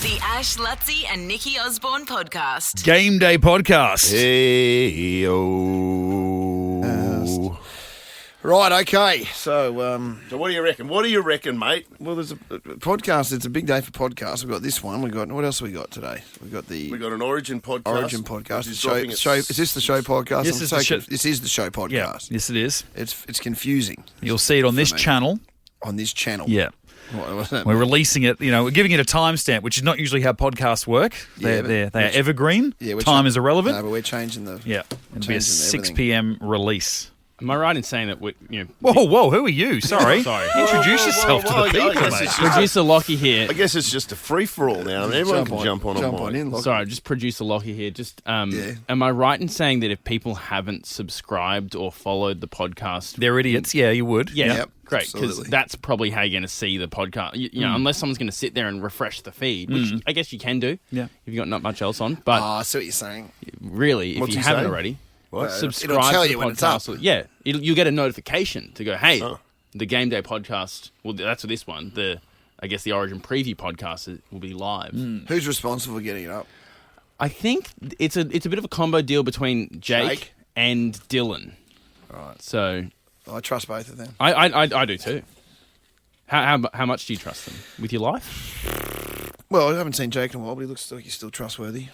The Ash, Lutzi and Nikki Osborne podcast. Game Day podcast. Hey-o. Right, okay. So what do you reckon? What do you reckon, mate? well, there's a podcast. It's a big day for podcasts. We've got this one. What else have we got today? We got an Origin podcast. Origin podcast. which is dropping at Is this the show podcast? Yes, it's the show. This is the show Yeah, podcast. yes it is. It's confusing You'll see it on this me. channel. on this channel. Yeah. What that We're mean? releasing it, we're giving it a timestamp, which is not usually how podcasts work. Yeah, They but are evergreen. we're Time cha- is irrelevant. No, but we're changing the. Yeah. It'll be a changing 6 everything. p.m. release. Am I right in saying that Whoa, who are you? Sorry. Sorry. Introduce yourself to the I people, guess mate. it's just- Producer Lockie here. I guess it's just a free-for-all now. and Everyone can jump on in. Look. Sorry, just producer Lockie here. Just Yeah. am I right in saying that if people haven't subscribed or followed the podcast, They're idiots. Yeah, you would. yeah, Yep, great, because absolutely. that's probably how you're going to see the podcast. You know, unless someone's going to sit there and refresh the feed, which I guess you can do. Yeah. if you've got not much else on, but I see what you're saying. really, if What's you he haven't saying? already, What? subscribe It'll tell to the you when it's podcast. up. Yeah, you'll get a notification to go, hey, the Game Day podcast. Well, that's for this one. I guess the Origin Preview podcast will be live. Who's responsible for getting it up? I think it's a bit of a combo deal between Jake, Jake? and Dylan. Right. So I trust both of them. I do too. How much do you trust them with your life? Well, I haven't seen Jake in a while, but he looks like he's still trustworthy.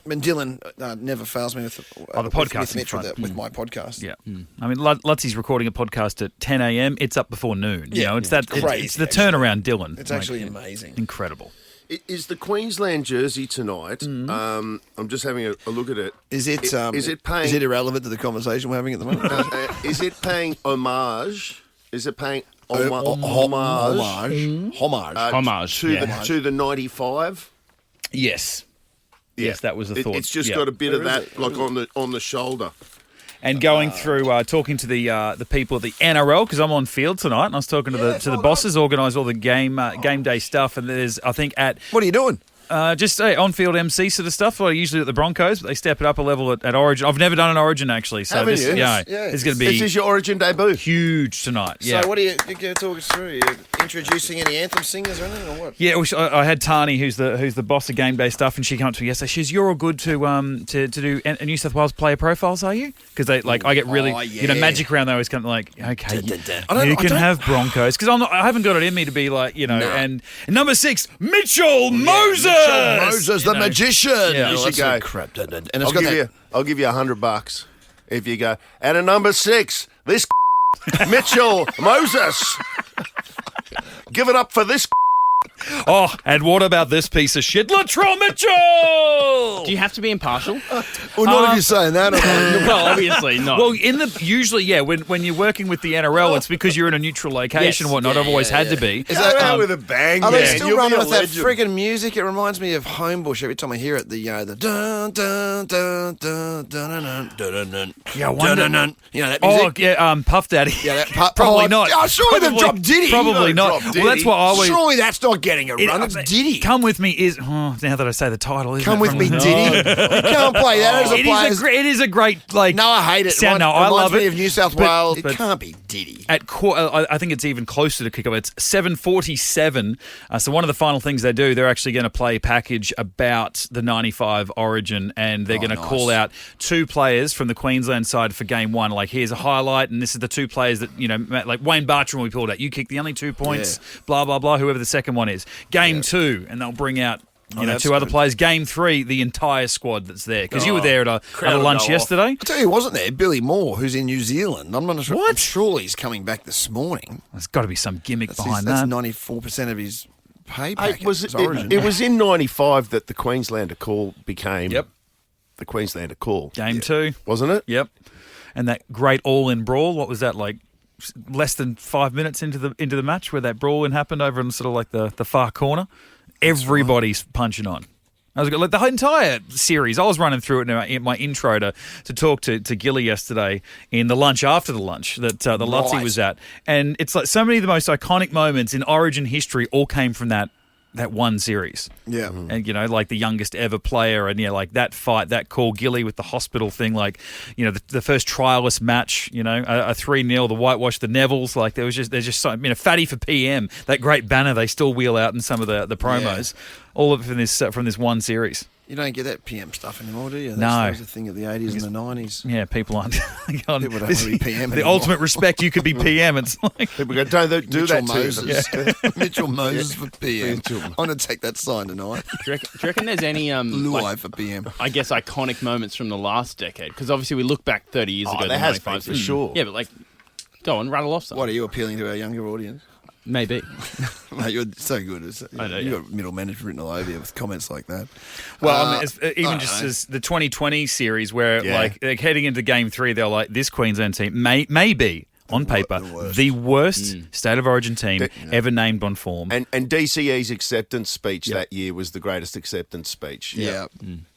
I mean, Dylan never fails me with the podcasting with front. with my podcast. Yeah. I mean, Lutzi's recording a podcast at 10 a.m. It's up before noon. Yeah. It's Crazy, it's the turnaround, Dylan. It's actually amazing. incredible. Is the Queensland jersey tonight? I'm just having a look at it. Is it paying? Is it irrelevant to the conversation we're having at the moment? Is it paying homage? Is it paying Homage. Homage, to yeah. the 95? Yes. Yes, that was the thought. It's just Yeah. got a bit of that, like on the shoulder. And going through, talking to the people at the NRL, because I'm on field tonight, and I was talking to the bosses, organise all the game day stuff, and there's, I think, What are you doing? just on-field MC sort of stuff. Well, usually at the Broncos, but they step it up a level at Origin. I've never done an Origin, actually, so Haven't this, you? it's going to This be is your Origin debut. huge tonight. Yeah. So what are you talk us through? Are you introducing any anthem singers or anything, or what? Yeah, I had Tani, who's the boss of Game Day stuff, and she came up to me yesterday. She says, "You're all good to do a New South Wales player profiles, are you?" Because I get really Magic Round. They always come like, okay, you can have Broncos, because I haven't got it in me to be like and number 6, Mitchell Moses. Moses, the magician. Yeah. You should go. Crap. And it's got that. I'll give you $100 if you go. And at number 6, this Mitchell Moses. Give it up for this. Oh, and what about this piece of shit, Latrell Mitchell? Do you have to be impartial? Well, not if you're saying that. Well, obviously not. Well, usually, when you're working with the NRL, it's because you're in a neutral location Yes. and whatnot. I've always had to be. Is that, with a bang, are they man. still You'll running be a with that legend. friggin' music? It reminds me of Homebush every time I hear it. The dun dun dun dun dun dun dun dun. Yeah, I wonder- Dun, dun, dun. You know that Oh, music? yeah, Puff Daddy. Yeah, Probably not. Oh, surely they've Probably- dropped Diddy. Probably You not. don't drop Well, that's Diddy. what I always. Surely that's not getting a run. It's Diddy. Come with me is now that I say the title. Isn't Come it, with from me, the- Diddy. You can't play that as a player. It is a great like. No, I hate it. Sound. No, I Reminds love me it. of New South But- Wales. but- It can't be Diddy. At I think it's even closer to kickoff. It's 7:47. So one of the final things they do, they're actually going to play a package about the 95 Origin, and they're going to nice. call out 2 players from the Queensland side for game 1. Like, here's a highlight, and this is the 2 players that, like Wayne Bartram will be pulled out. You kicked the only 2 points, blah, blah, blah, whoever the second one is. Game 2, and they'll bring out that's 2 other good. players. Game 3, the entire squad that's there. Because you were there at a Crowd will lunch go off. yesterday. I tell you, who wasn't there? Billy Moore, who's in New Zealand. I'm not sure. What? I'm sure he's coming back this morning. There's got to be some gimmick behind That's that. 94% of his pay packet. It was his origin. it was in 95 that the Queenslander call became Yep. the Queenslander call. Game 2. Wasn't it? Yep. And that great all-in brawl, what was that, like less than 5 minutes into the match where that brawl-in happened over in sort of like the far corner? Everybody's punching on. I was like the entire series. I was running through it in my intro to talk to Gilly yesterday in the lunch after the lunch that the Lutzi was at, and it's like so many of the most iconic moments in Origin history all came from that that one series. Yeah. And, like the youngest ever player, and, like that fight, that call, Gilly with the hospital thing, like, the first trialist match, a 3-0, the whitewash, the Nevilles, like there's just so, Fatty for PM, that great banner they still wheel out in some of the promos, all of it from this one series. You don't get that PM stuff anymore, do you? No. That was a thing of the 80s and the 90s. Yeah, people aren't. People don't want to be PM The anymore. ultimate respect, you could be PM. It's like, People go, don't do that to us. Moses. Mitchell Moses for PM. I'm going to take that sign tonight. Do you reckon there's any Luai for PM. I guess iconic moments from the last decade? Because obviously we look back 30 years ago. There the has 95 been, for sure. Yeah, but go on, rattle off something. What, are you appealing to our younger audience? Maybe. Mate, you're so good. I know, You've yeah. got middle management written all over you with comments like that. well, I even don't just know. as the 2020 series where, Yeah. like, they're heading into Game 3, they're like, this Queensland team may be, on paper, the worst. the worst State of Origin team ever named on form. And DCE's acceptance speech that year was the greatest acceptance speech. Yeah.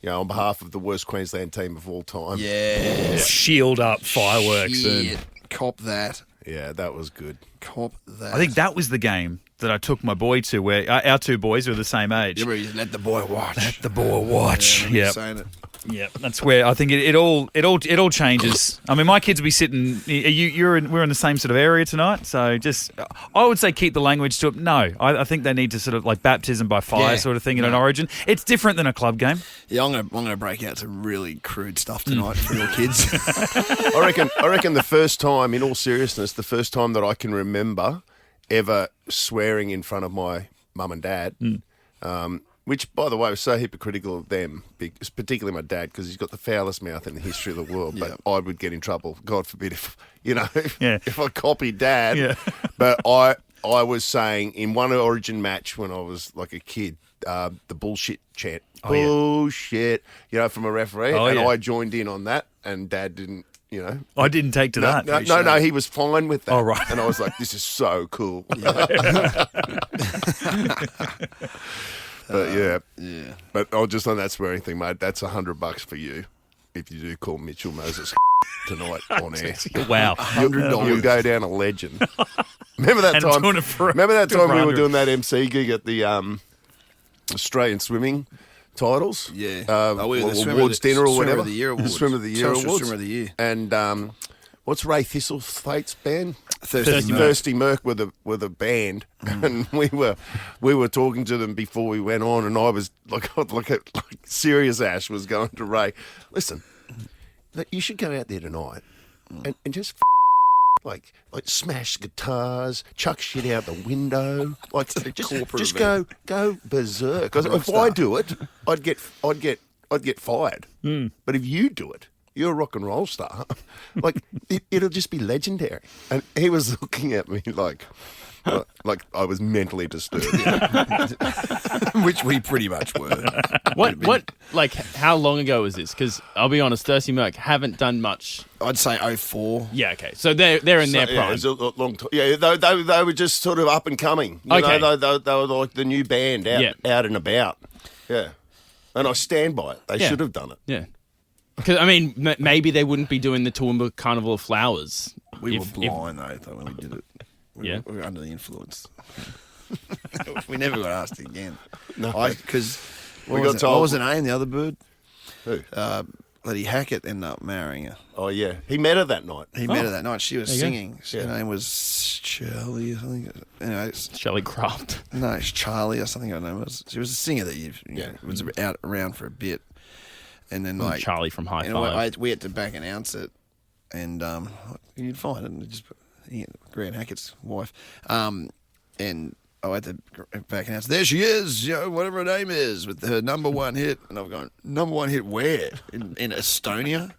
On behalf of the worst Queensland team of all time. Yeah. Shield up, fireworks. Shit. Cop that. Yeah, that was good. Cop that. I think that was the game that I took my boy to, where our two boys were the same age. You let the boy watch. The boy watch. Yeah. Yeah. Saying it. Yeah, that's where I think it all changes. I mean, my kids will be sitting. We're in the same sort of area tonight, so just I would say keep the language to it. No, I think they need to sort of like baptism by fire sort of thing in an Origin. It's different than a club game. Yeah, I'm gonna break out some really crude stuff tonight for your kids. I reckon the first time, in all seriousness, the first time that I can remember ever swearing in front of my mum and dad, which, by the way, was so hypocritical of them, particularly my dad, because he's got the foulest mouth in the history of the world. But I would get in trouble, God forbid, if I copied Dad. Yeah. But I was saying in one Origin match when I was like a kid, the bullshit chant, bullshit, from a referee, and I joined in on that, and Dad didn't. I didn't take to that. No, he was fine with that. Oh, right. And I was like, this is so cool. But yeah. But I'll just on that swearing thing, mate. That's $100 for you if you do call Mitchell Moses tonight on air. Wow. You'll go down a legend. Remember that And time? doing it for- Remember that doing it time for we were 100. doing that MC gig at the Australian swimming titles? Yeah. We We were the swimmer awards of the- dinner or Swimmer whatever. of the Year The awards. Swimmer of the Year Telstra awards. Swimmer of the Year. And what's Ray Thistlethwaite's band? Thirsty Merc. Thirsty Merc were the band, and we were talking to them before we went on, and I was like serious Ash was going to Ray, listen, you should go out there tonight and just like smash guitars, chuck shit out the window, like just go berserk. 'Cause if I do it, I'd get fired. But if you do it, you're a rock and roll star. Like it'll just be legendary. And he was looking at me like I was mentally disturbed. Which we pretty much were. What? Like, how long ago was this? Because I'll be honest, Thirsty Merc haven't done much. I'd say 04. Yeah, okay. So they're in their Yeah, prime. it was a long time. Yeah, they were just sort of up and coming. You Okay. know, they were like the new band out and about. Yeah. And I stand by it. They Yeah. should have done it. Yeah. Because, I mean, maybe they wouldn't be doing the Toowoomba Carnival of Flowers. We were if- blind, though, when we did it. Yeah. We were under the influence. We never got asked again. No. Because We got told- what was her name, the other bird? Who? Lady Hackett ended up marrying her. Oh, yeah. He met her that night. He met her that night. She was There you go. singing. Her name was Charlie or something. Anyway, Shelley Craft. no, it's Charlie or something. her name was. She was a singer that was out around for a bit, and then like Charlie from High you Five. know, we had to back announce it, and you'd find it. And just Grant Hackett's wife, and I had to back announce. There she is, whatever her name is, with her number one hit. And I'm going, number one hit where? In Estonia?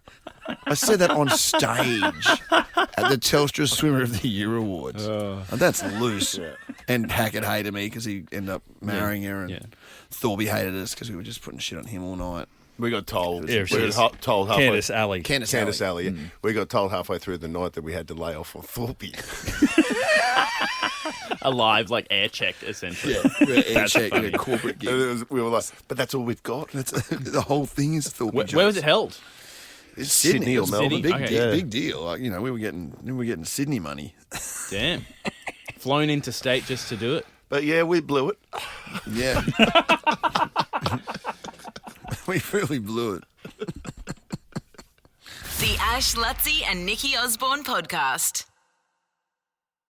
I said that on stage at the Telstra Swimmer of the Year Awards. And that's loose. And Hackett hated me because he ended up marrying her, and Thorby hated us because we were just putting shit on him all night. We got told. Yeah, we she got was- told halfway. Candice Alley. Candice Alley. Yeah. We got told halfway through the night that we had to lay off on Thorpe. Alive, like air checked, essentially. Air check in a corporate gig. We were like, but that's all we've got. The whole thing is Thorpe. Where was it held? It's Sydney or It's Melbourne? Big, Okay. deal, Yeah. big deal. Like, we were getting Sydney money. Damn. Flown interstate just to do it. But yeah, we blew it. Yeah. We really blew it. The Ash, Lutzi and Nikki Osborne podcast.